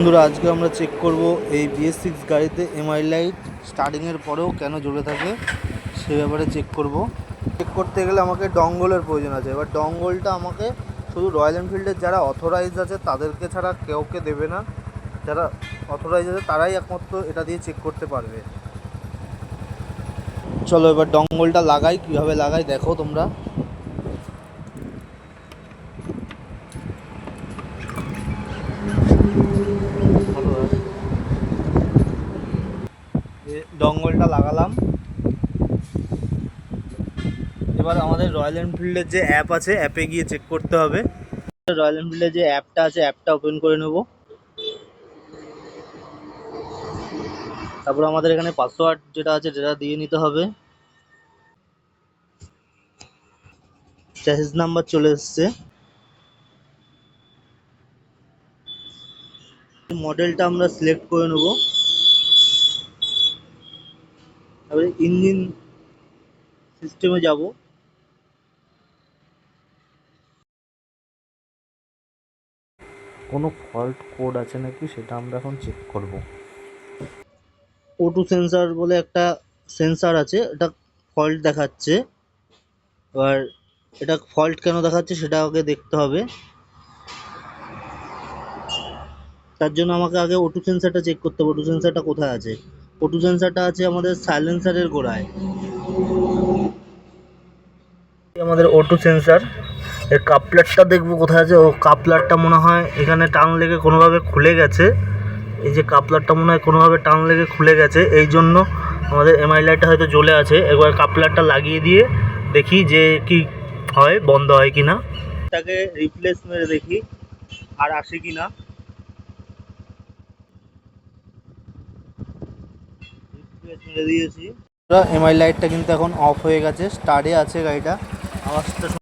বন্ধুরা, আজকে আমরা চেক করব এই BS6 গাড়িতে এমআই লাইট স্টার্টিংয়ের পরেও কেন জ্বলে থাকে সে ব্যাপারে চেক করব। চেক করতে গেলে আমাকে ডঙ্গলের প্রয়োজন আছে। এবার ডঙ্গলটা আমাকে শুধু রয়্যাল এনফিল্ডের যারা অথরাইজ আছে তাদেরকে ছাড়া কেউকে দেবে না। যারা অথরাইজ আছে তারাই একমাত্র এটা দিয়ে চেক করতে পারবে। চলো এবার ডঙ্গলটা লাগাই, কীভাবে লাগাই দেখো তোমরা। ডঙ্গলটা লাগালাম। এবার আমাদের রয়্যাল এনফিল্ডের যে অ্যাপ আছে অ্যাপে গিয়ে চেক করতে হবে। রয়্যাল এনফিল্ডের যে অ্যাপটা আছে অ্যাপটা ওপেন করে নেব। তারপর আমাদের এখানে পাসওয়ার্ড যেটা আছে সেটা দিয়ে নিতে হবে। চ্যাসিস নাম্বার চলে এসছে। মডেলটা আমরা সিলেক্ট করে নেব। তারপরে ইঞ্জিন সিস্টেমে যাব। কোনো ফল্ট কোড আছে নাকি সেটা আমরা এখন চেক করব। O2 সেন্সার বলে একটা সেন্সার আছে, এটা ফল্ট দেখাচ্ছে। এবার এটা ফল্ট কেন দেখাচ্ছে সেটা আগে দেখতে হবে। তার জন্য আমাকে আগে O2 সেন্সারটা চেক করতে হবে। O2 সেন্সারটা কোথায় আছে? O2 সেন্সারটা আছে আমাদের সাইলেন্সারের গোড়ায়। আমাদের O2 সেন্সার এর কাপলারটা দেখবো কোথায় আছে। ও কাপলারটা মনে হয় এখানে টান লেগে কোনোভাবে খুলে গেছে। এই যে কাপলারটা মনে হয় কোনোভাবে টান লেগে খুলে গেছে, এই জন্য আমাদের এমআই লাইটটা হয়তো জ্বলে আছে। একবার কাপলারটা লাগিয়ে দিয়ে দেখি যে কি হয়, বন্ধ হয় কি না। এটাকে রিপ্লেস মেরে দেখি আর আসে কি না। রিপ্লেস মেরে দিয়েছি। এমআই লাইটটা কিন্তু এখন অফ হয়ে গেছে, স্টার্টে আছে গাড়িটা। আওয়াজটা